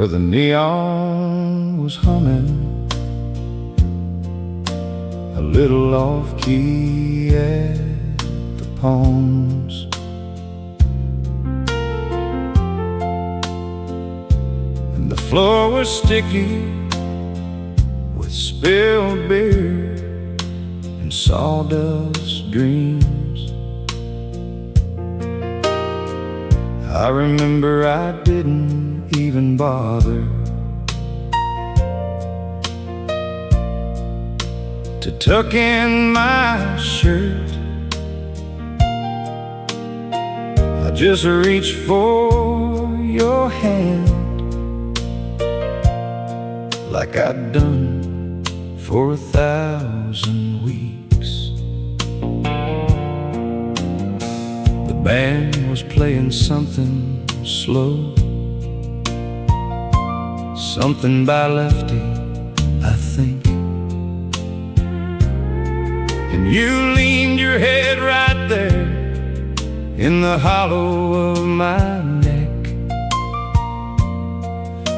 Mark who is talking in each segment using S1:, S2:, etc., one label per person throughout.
S1: where the neon was humming a little off-key at the Palms. And the floor was sticky with spilled beer and sawdust dreams. I remember I didn't even bother to tuck in my shirt. I just reached for your hand like I'd done for 1,000 weeks. The band was playing something slow, something by Lefty, I think. And you leaned your head right there in the hollow of my neck.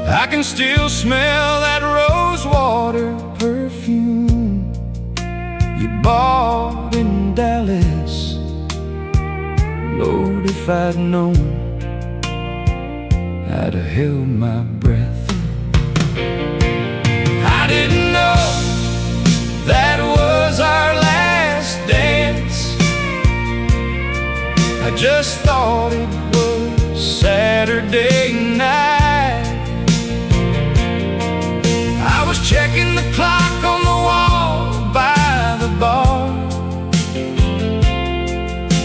S1: I can still smell that rose water perfume you bought in Dallas. Lord, if I'd known, I'd have held my breath. I didn't know that was our last dance. I just thought it was Saturday night. I was checking the clock on the wall by the bar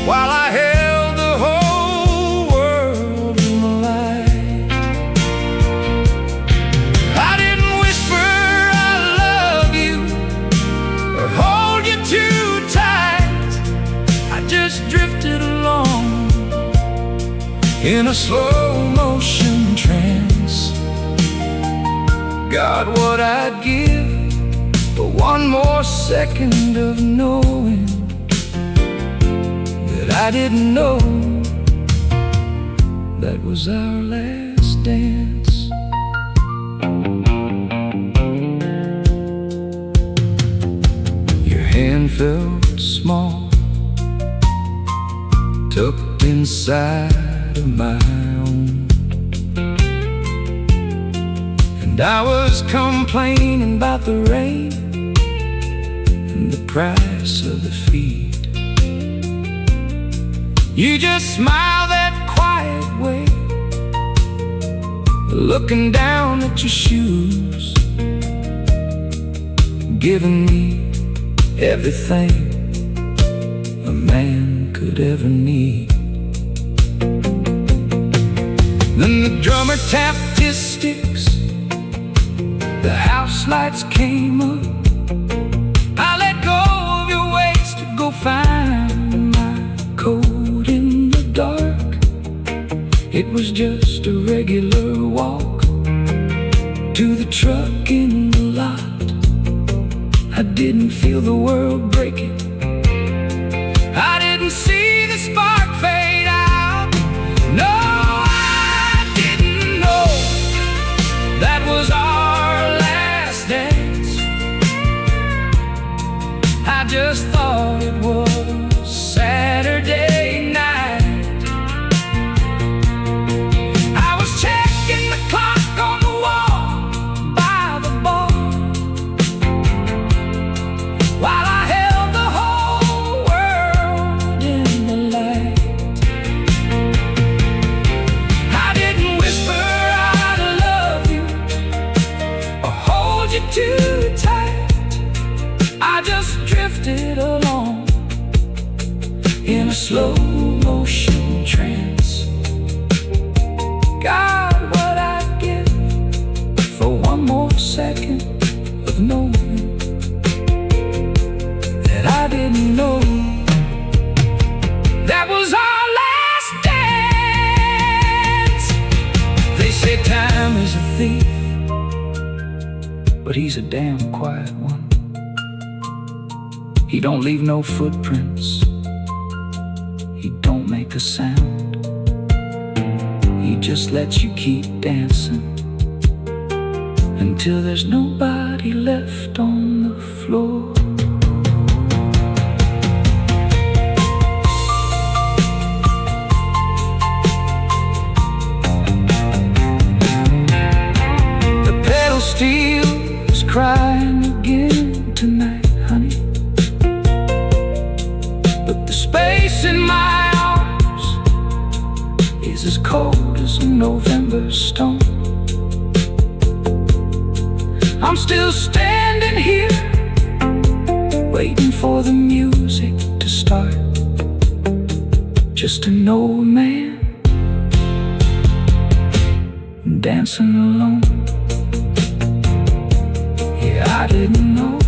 S1: while I held the whole world in the light. I didn't whisper I love you or hold you too tight. I just drifted along in a slow motion trance. God, what I'd give for one more second of knowing that I didn't know that was our last dance. Your hand felt small, tucked inside of my own, and I was complaining about the rain and the price of the feed. You just smiled that quiet way, looking down at your shoes, giving me everything a man could ever need. Then the drummer tapped his sticks, the house lights came up. I let go of your waist to go find my coat in the dark. It was just a regular walk to the truck in the lot. I didn't feel the world breaking, I didn't see the spark fade out. No, I didn't know that was our last dance. I just thought it was Saturday night. I was checking the clock on the wall by the bar while I held the whole world in the light. I didn't whisper I love you or hold you too tight. I just drifted along in a slow motion trance. God, what I'd give for one more second of knowing that I didn't know that was our last dance. They say time is a thief, but he's a damn quiet one. He don't leave no footprints, he don't make a sound. He just lets you keep dancing until there's nobody left on the floor. The pedal steel is crying again tonight, honey, but the space in my arms is as cold as a November stone. I'm still standing here, waiting for the music to start. Just an old man dancing alone. Yeah, I didn't know,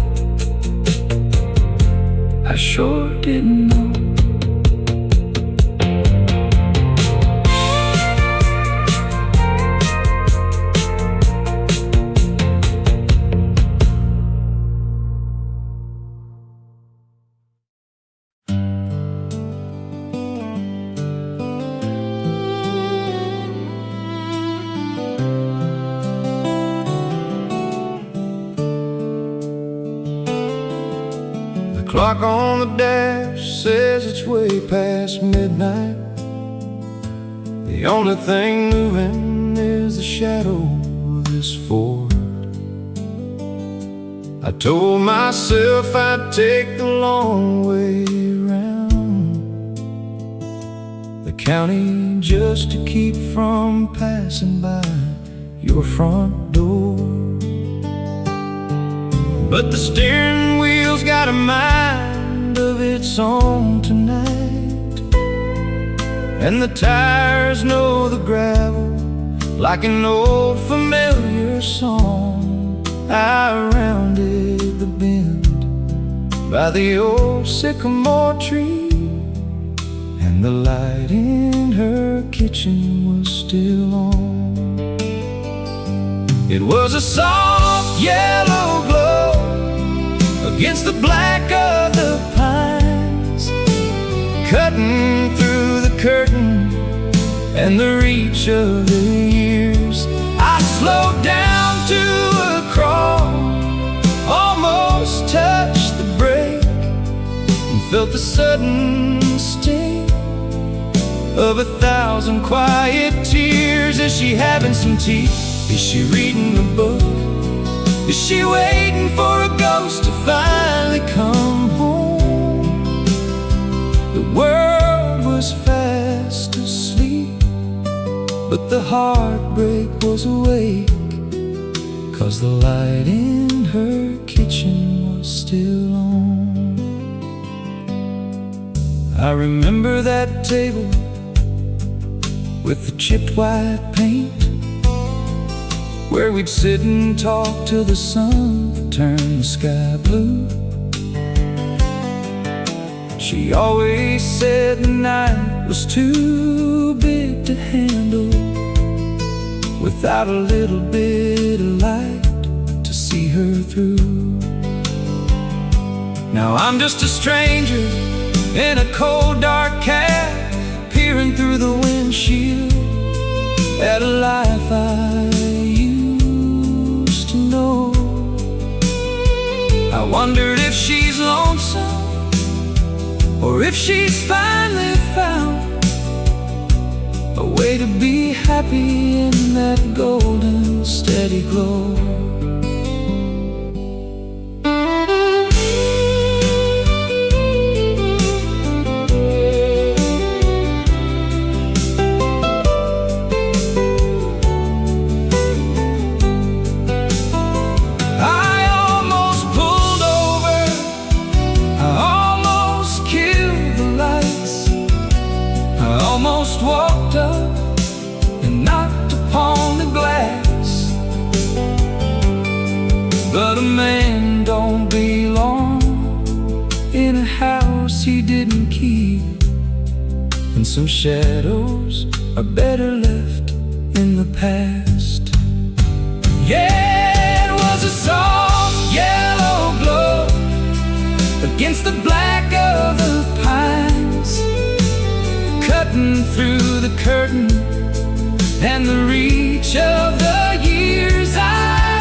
S1: I sure didn't know.
S2: Clock on the dash says it's way past midnight. The only thing moving is the shadow of this Ford. I told myself I'd take the long way around the county just to keep from passing by your front door. But the steering wheel's got a mind of its own tonight, and the tires know the gravel like an old familiar song. I rounded the bend by the old sycamore tree, and the light in her kitchen was still on. It was a soft yellow glow against the black of the pines, cutting through the curtain and the reach of the years. I slowed down to a crawl, almost touched the brake, and felt the sudden sting of 1,000 quiet tears. Is she having some tea? Is she reading a book? Is she waiting for a ghost to finally come home? The world was fast asleep, but the heartbreak was awake, 'cause the light in her kitchen was still on. I remember that table with the chipped white paint, where we'd sit and talk till the sun turned the sky blue. She always said the night was too big to handle without a little bit of light to see her through. Now I'm just a stranger in a cold dark cab, peering through the windshield at a life I used to know. I wondered if she's lonesome, or if she's finally found a way to be happy in that golden steady glow. Walked up and knocked upon the glass, but a man don't belong in a house he didn't keep, and some shadows are better left in the past. Yeah, it was a soft yellow glow against the black of the pines, cutting through the curtain and the reach of the years. I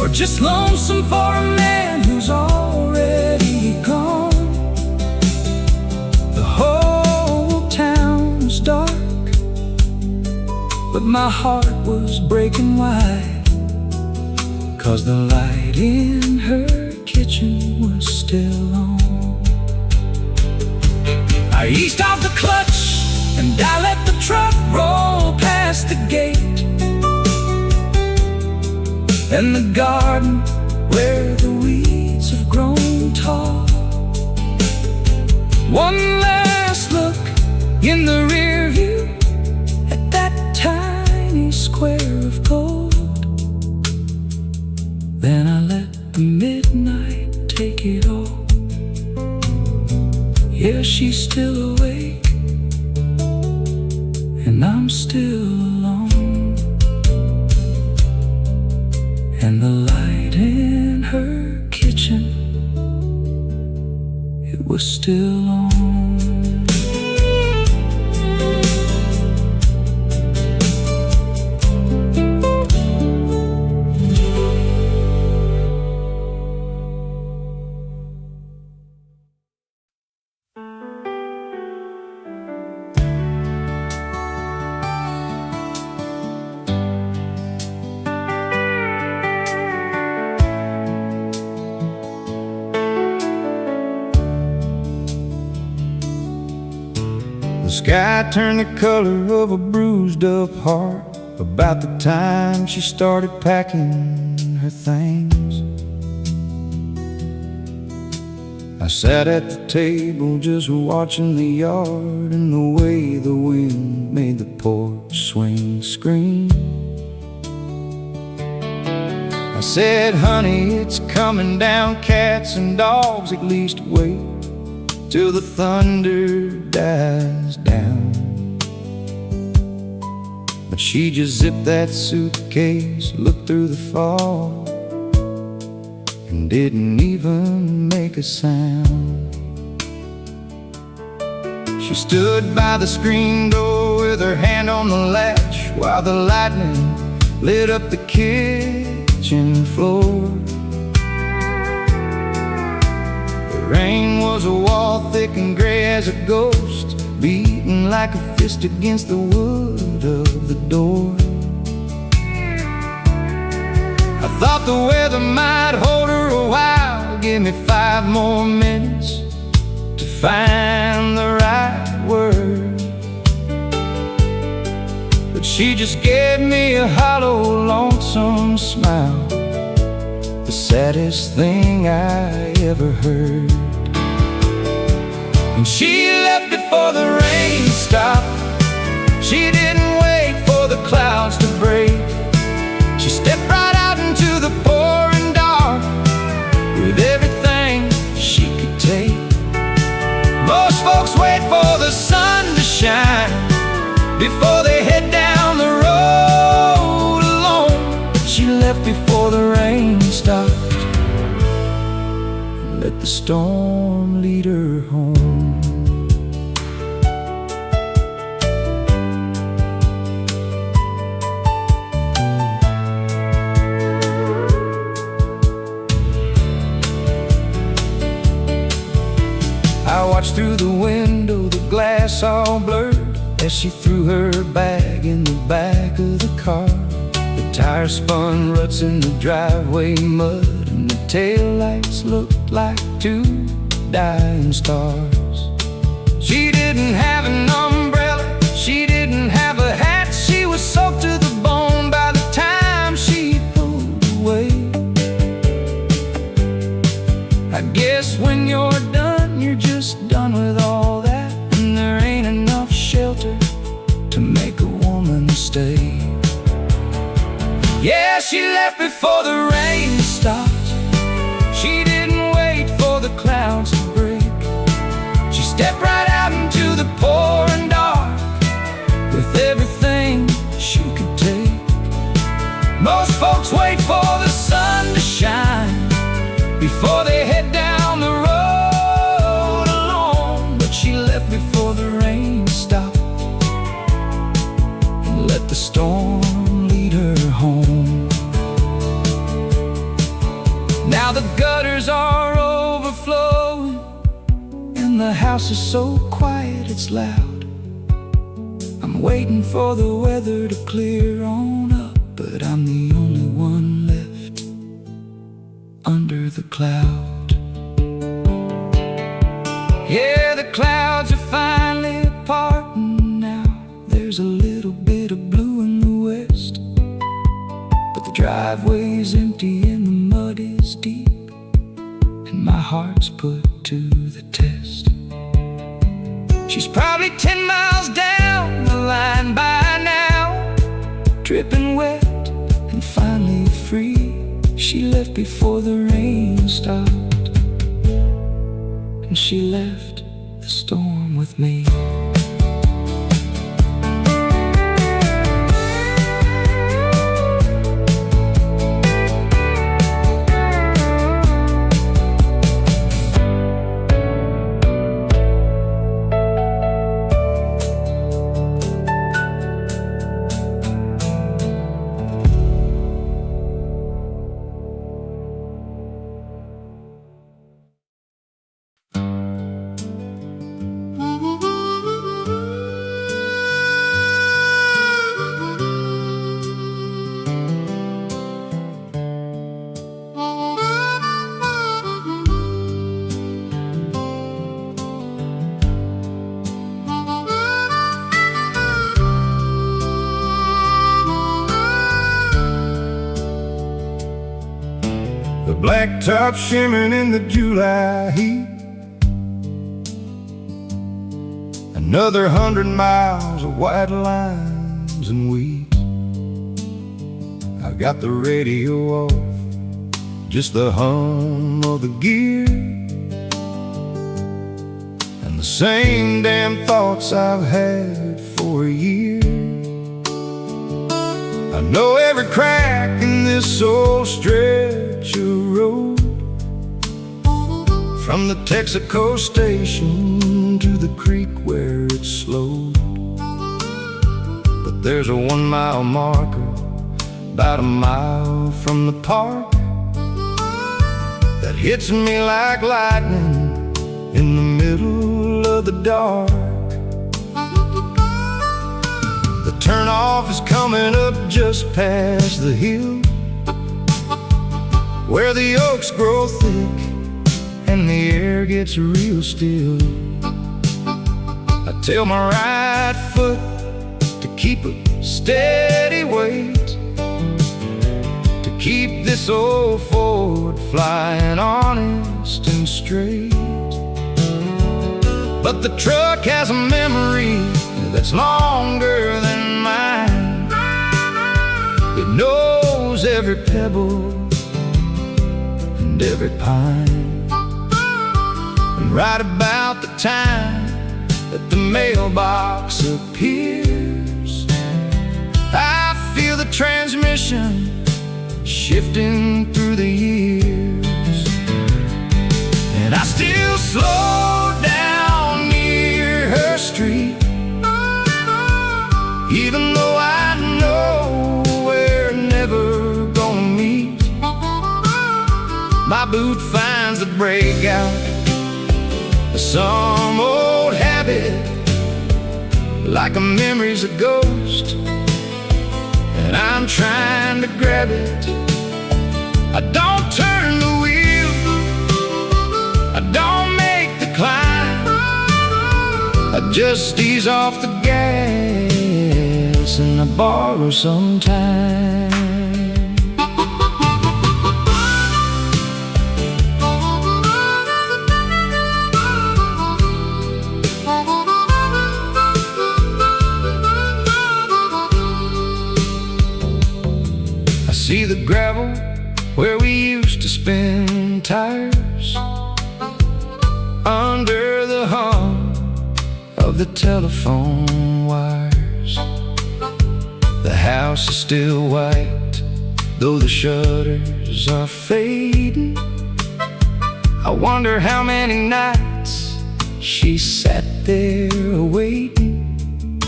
S1: or just lonesome for a man who's already gone. The whole town's dark, but my heart was breaking wide, 'cause the light in her kitchen was still on. I eased off the clutch and I let the truck roll past the gate, and the garden where the weeds have grown tall. One last look in the rear view at that tiny square of gold. Then I let the midnight take it all. Yeah, she's still awake, and I'm still alone, and the light in her kitchen, it was still on.
S2: The sky turned the color of a bruised up heart about the time she started packing her things. I sat at the table just watching the yard and the way the wind made the porch swing scream. I said, honey, it's coming down, cats and dogs, at least wait till the thunder dies down. But she just zipped that suitcase, looked through the fog, and didn't even make a sound. She stood by the screen door with her hand on the latch, while the lightning lit up the kitchen floor. Rain was a wall thick and gray as a ghost, beating like a fist against the wood of the door. I thought the weather might hold her a while, give me 5 more minutes to find the right word. But she just gave me a hollow, lonesome smile, the saddest thing I ever heard. And she left before the rain stopped. She didn't wait for the clouds to break. She stepped right out into the pouring dark with everything she could take. Most folks wait for the sun to shine before they head down the road alone. But she left before the rain stopped, let the storm lead her home. I watched through the window, the glass all blurred, as she threw her bag in the back of the car. The tires spun ruts in the driveway mud, and the taillights looked like 2 dying stars. She didn't have an umbrella, she didn't have a hat. She was soaked to the bone by the time she pulled away. I guess when you're done, you're just done with all that, and there ain't enough shelter to make a woman stay. Yeah, she left before the rain stopped. She didn't wait for the clouds to break. She stepped right out into the pouring dark with everything she could take. Most folks wait for the sun to shine before they head down the road alone. But she left before the rain stopped and let the storm lead her home.
S1: Now the gutters are overflowing, and the house is so quiet it's loud. I'm waiting for the weather to clear on up, but I'm the only one left under the cloud. Yeah, the clouds are finally parting now. There's a little bit of blue in the west, but the driveway's empty and the mud is deep, and my heart's put to the test. She's probably 10 miles down the line by now, dripping wet and finally free. She left before the rain stopped, and she left the storm with me.
S2: The blacktop shimmering in the July heat. Another 100 miles of white lines and weeds. I've got the radio off, just the hum of the gear, and the same damn thoughts I've had for a year. I know every crack in this old stretch of road, from the Texaco station to the creek where it slowed. But there's a 1 mile marker about a mile from the park that hits me like lightning in the middle of the dark. The turnoff is coming up just past the hill, where the oaks grow thick and the air gets real still. I tell my right foot to keep a steady weight, to keep this old Ford flying honest and straight. But the truck has a memory that's longer than mine. It knows every pebble and every pine. And right about the time that the mailbox appears, I feel the transmission shifting through the years. And I still slow down near her street, even though I know we're never gonna meet. My boot finds the breakout of some old habit, like a memory's a ghost, and I'm trying to grab it. I don't turn the wheel, I don't make the climb, I just ease off the gas and I borrow some time. I see the gravel where we used to spin tires, under the hum of the telephone wires. The house is still white, though the shutters are fading. I wonder how many nights she sat there waiting.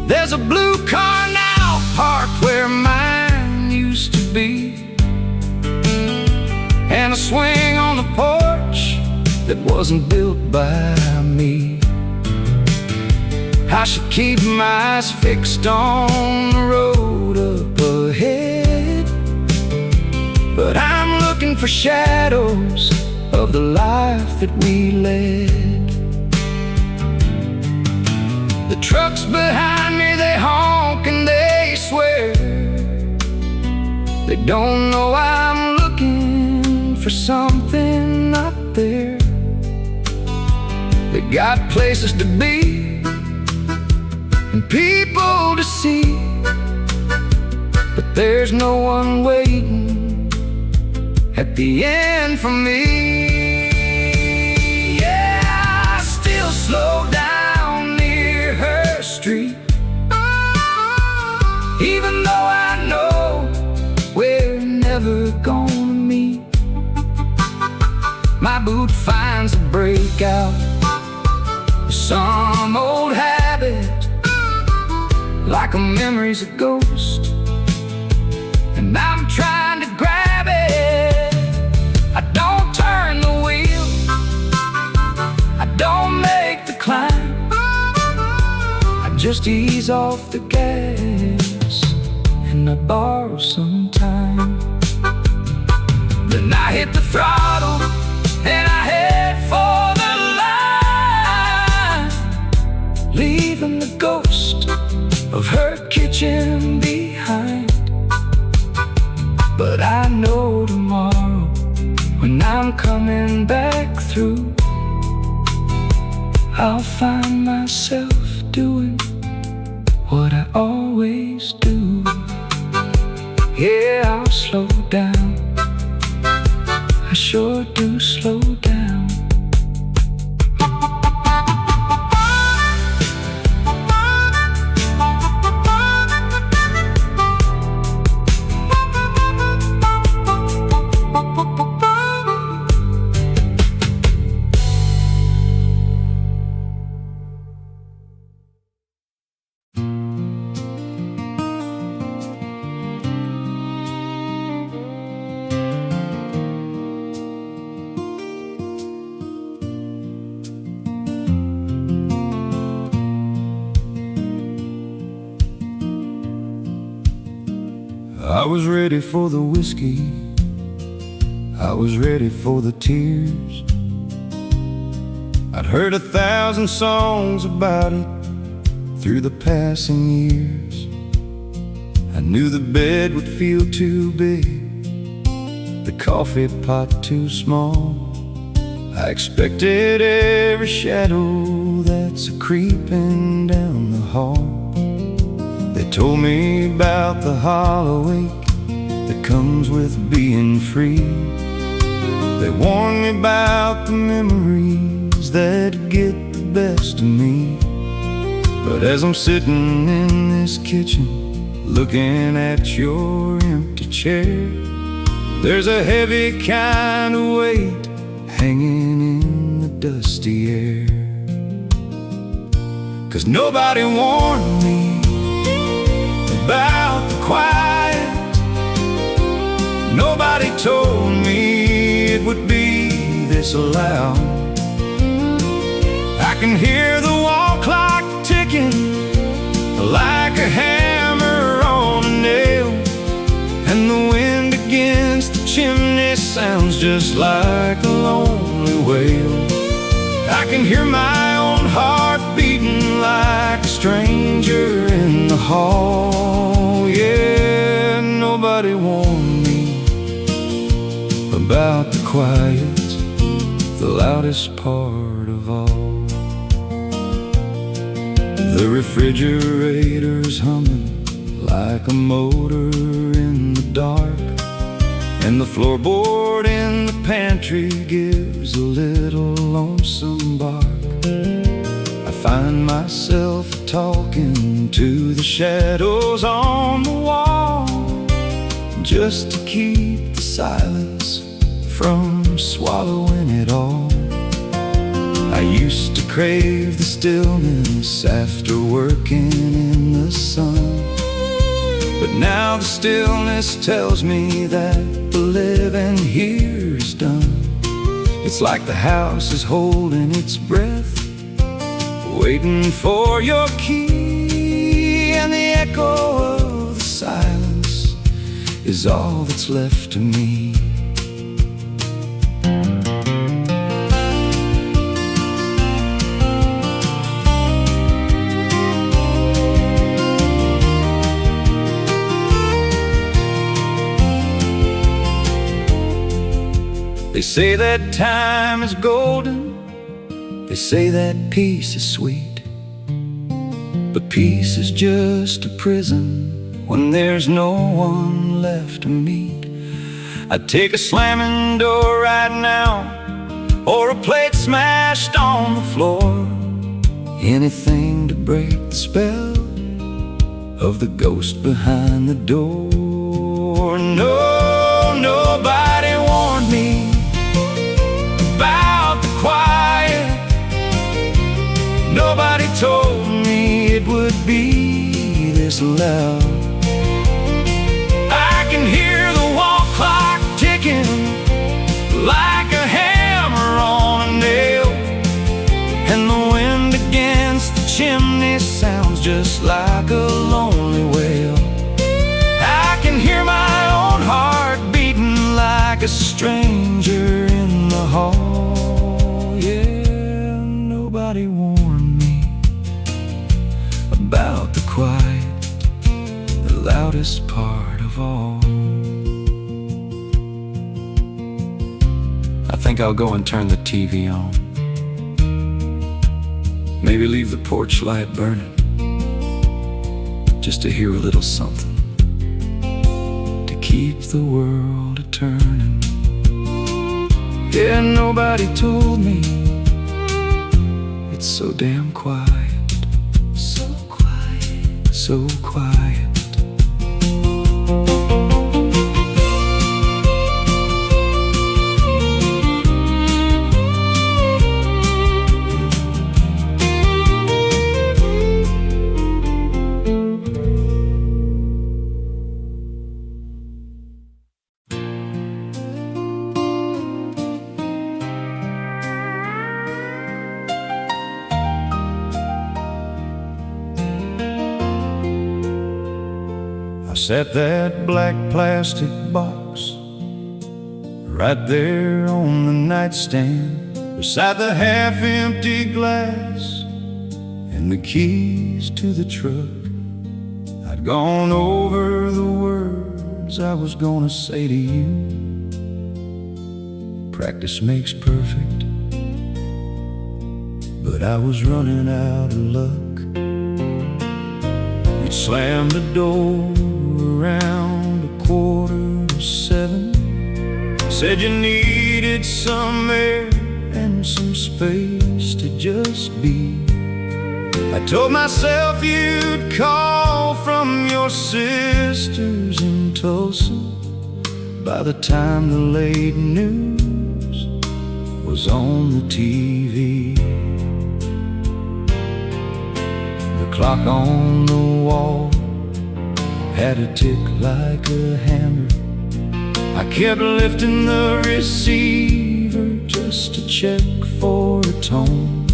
S2: There's a blue car now parked where mine used to be, and a swing on the porch that wasn't built by me. I should keep my eyes fixed on the road up ahead, but I'm looking for shadows of the life that we led. The trucks behind me, they honk and they swear they don't know I'm looking for something not there. They got places to be and people to see, but there's no one waiting at the end for me. Yeah, I still slow down near her street, even though I know we're never gonna meet. My boot finds a breakout, some old habit, like a memory's a ghost, and I'm trying to grab it. I don't turn the wheel, I don't make the climb, I just ease off the gas and I borrow some time. Then I hit the throttle and I head for the line, leaving the ghost of her kitchen behind. But I know tomorrow, when I'm coming back through, I'll find myself doing what I always do. Yeah, I'll slow down, I sure do slow down. I was ready for the whiskey, I was ready for the tears. I'd heard 1,000 songs about it through the passing years. I knew the bed would feel too big, the coffee pot too small. I expected every shadow that's a-creeping down the hall. They told me about the hollow ache that comes with being free. They warned me about the memories that get the best of me. But as I'm sitting in this kitchen, looking at your empty chair, there's a heavy kind of weight hanging in the dusty air. 'Cause nobody warned me about the quiet, nobody told me it would be this loud. I can hear the wall clock ticking like a hammer on a nail, and the wind against the chimney sounds just like a lonely wail. I can hear my own heart beating like a stranger in the hall. Yeah, nobody warned me about the quiet, the loudest part of all. The refrigerator's humming like a motor in the dark, and the floorboard in the pantry gives a little lonesome bark. I find myself talking to the shadows on the wall, just to keep the silence from swallowing it all. I used to crave the stillness after working in the sun, but now the stillness tells me that the living here is
S1: It's like the house is holding its breath, waiting for your key, and the echo of the silence is all that's left to me. They say that time is golden, they say that peace is sweet, but peace is just a prison when there's no one left to meet. I'd take a slamming door right now, or a plate smashed on the floor, anything to break the spell of the ghost behind the door. No, nobody warned me about the quiet. Nobody told me it would be this loud. I can hear the wall clock ticking like a hammer on a nail, and the wind against the chimney sounds just like a lonely wail. I can hear my own heart beating like a stranger in the hall. Yeah, nobody warned me about the quiet, the loudest part of all. I think I'll go and turn the TV on, maybe leave the porch light burning, just to hear a little something to keep the world a-turning. Yeah, nobody told me it's so damn quiet, so quiet, so quiet. Set that black plastic box right there on the nightstand, beside the half-empty glass and the keys to the truck. I'd gone over the words I was gonna say to you. Practice makes perfect, but I was running out of luck. You'd slammed the door around 6:45, said you needed some air and some space to just be. I told myself you'd call from your sisters in Tulsa by the time the late news was on the TV. The clock on the wall had a tick like a hammer. I kept lifting the receiver just to check for a tone.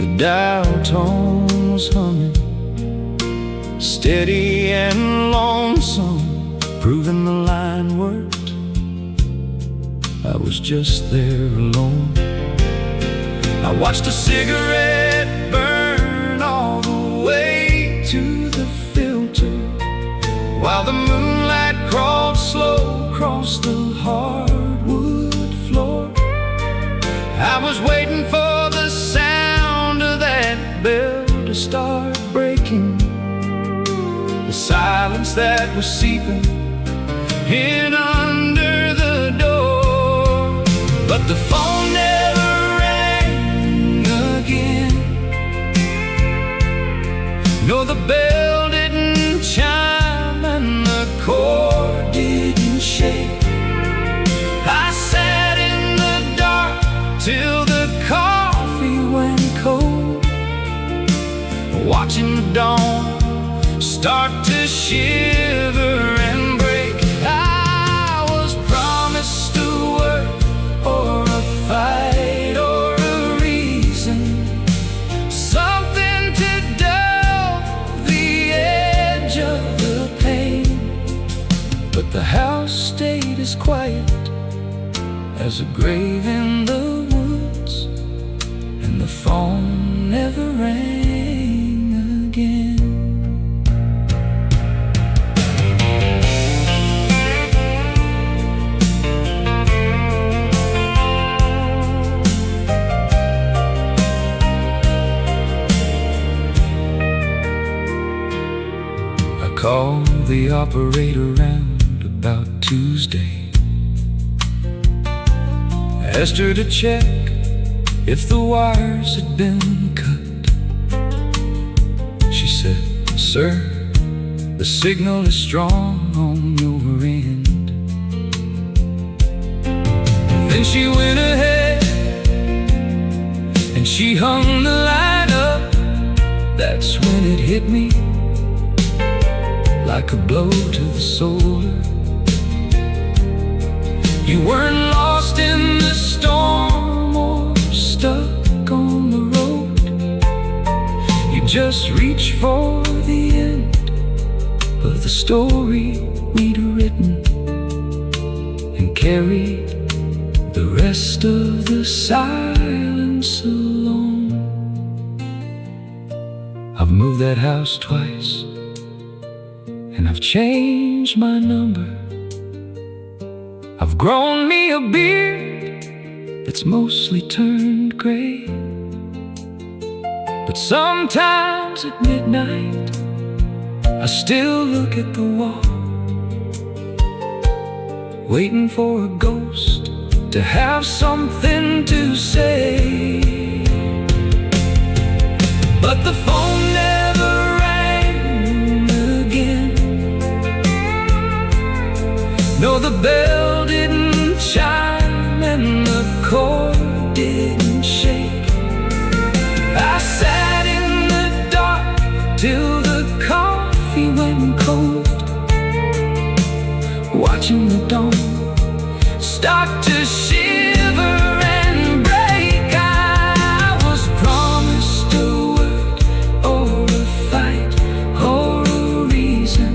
S1: The dial tone was humming, steady and lonesome, proving the line worked. I was just there alone. I watched a cigarette burn all the way to the filter, while the moonlight crawled slow across the hardwood floor. I was waiting for the sound of that bell to start breaking, the silence that was seeping in under the door. But the phone never rang again. No, the bell didn't chime and the chord didn't shake. I sat in the dark till the coffee went cold, watching the dawn start to shiver and break. I was promised a work or a as quiet as a grave in the woods, and the phone never rang again. Called the operator round about Tuesday, asked her to check if the wires had been cut. She said, "Sir, the signal is strong on your end." Then she went ahead and she hung the line up. That's when it hit me like a blow to the soul. You weren't lost in the storm or stuck on the road. You just reached for the end of the story we'd written and carried the rest of the silence alone. I've moved that house twice, and I've changed my number. I've grown me a beard that's mostly turned gray. But sometimes at midnight I still look at the wall, waiting for a ghost to have something to say. But the phone never rang again. No, the bell didn't chime and the chord didn't shake. I sat in the dark till the coffee went cold, watching the dawn start to shiver and break. I was promised a word or a fight or a reason,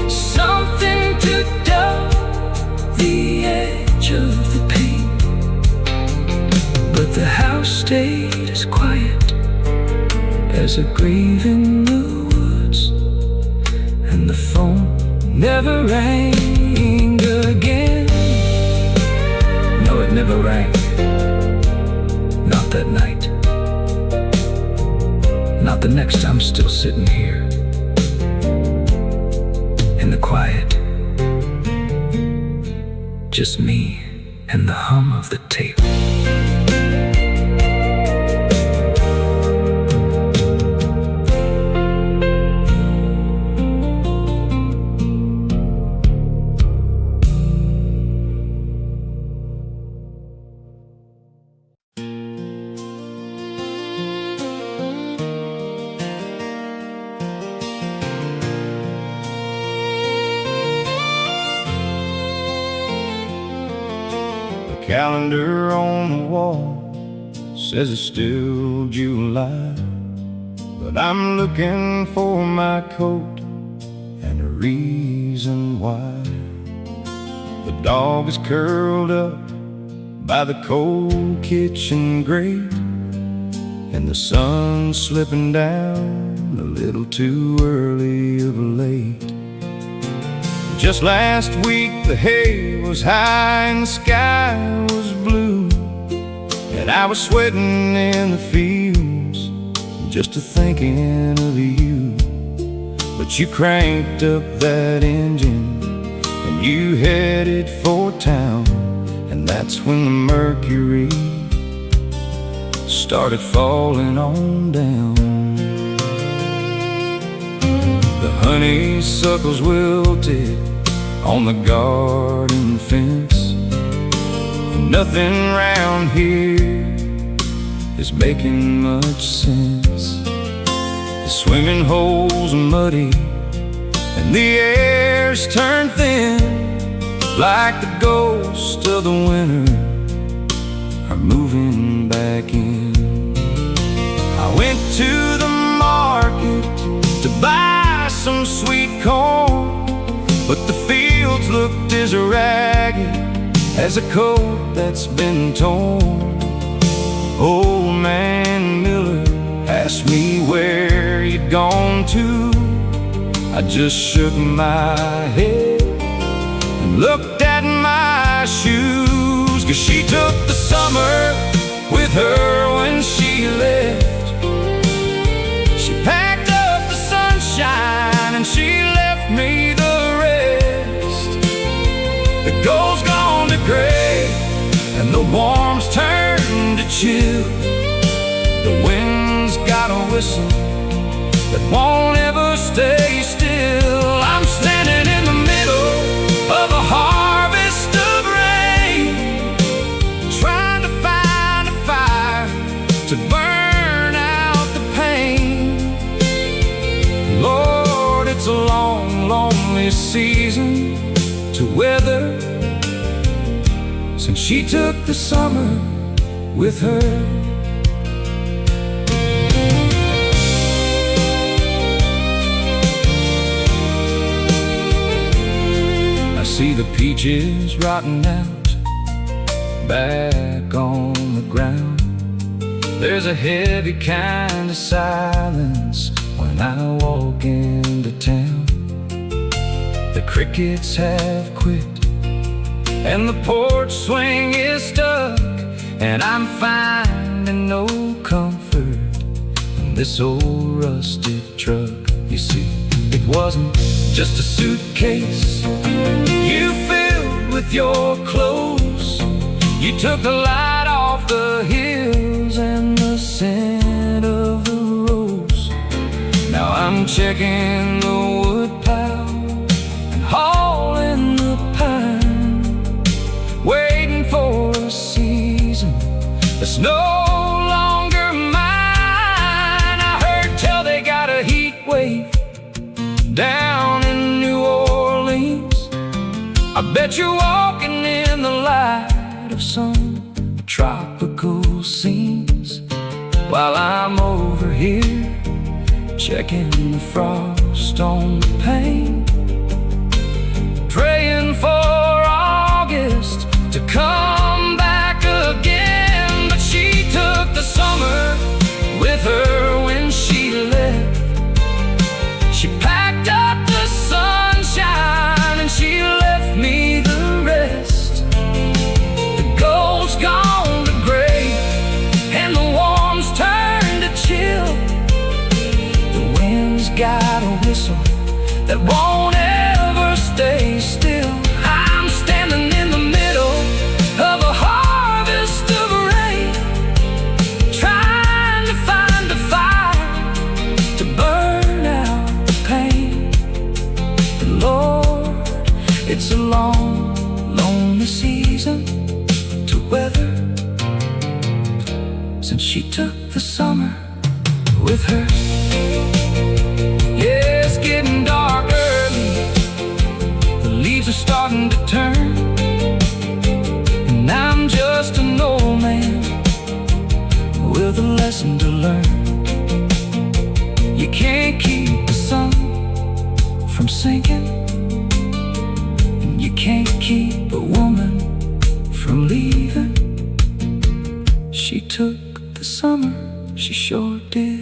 S1: something to dull the edge of the pain. But the house stayed as quiet as a grave in the woods, and the phone never rang again. No, it never rang. Not that night. Not the next I'm still sitting here in the quiet, just me and the hum of the tape.
S2: Calendar on the wall says it's still July, but I'm looking for my coat and a reason why. The dog is curled up by the cold kitchen grate, and the sun's slipping down a little too early of late. Just last week the hay was high and the sky was blue, and I was sweating in the fields just a thinking of you. But you cranked up that engine and you headed for town, and that's when the mercury started falling on down. The honeysuckles wilted on the garden fence, and nothing round here is making much sense. The swimming holes are muddy and the air's turned thin, like the ghost of the winter are moving back in. I went to the market to buy some sweet corn, but the fields look looked as ragged as a coat that's been torn. Old man Miller asked me where you'd gone to. I just shook my head and looked at my shoes, 'cause she took the summer with her when she left. She packed up the sunshine and she left me the rest. The gold's gone to gray and the warm's turned to chill. The wind's got a whistle that won't ever stay still. I'm standing in the middle of a harvest of rain, trying to find a fire to burn out the pain. Lord, it's a long, lonely season to weather since she took the summer with her. See the peaches rotting out back on the ground. There's a heavy kind of silence when I walk into town. The crickets have quit and the porch swing is stuck, and I'm finding no comfort in this old rusted truck. You see, it wasn't just a suitcase you filled with your clothes. You took the light off the hills and the scent of the rose. Now I'm checking the wood pile and hauling the pine, waiting for a season that's no longer mine. I heard tell they got a heat wave down in New Orleans. I bet you're walking in the light of some tropical scenes, while I'm over here checking the frost on the pane, praying for August to come back again. But she took the summer with her when she left. She packed up the sunshine and she left me the rest. The gold's gone to gray and the warm's turned to chill. The wind's got a whistle that won't ever stay still. I'm standing in the middle of a harvest of rain, trying to find a fire to burn out the pain. Lord, it's a long, lonely season to weather since she took the summer with her. Yeah, it's getting dark early, the leaves are starting to turn, and I'm just an old man with a lesson to learn. You can't keep the sun from sinking, and you can't keep a woman from leaving. She took the summer, she sure did.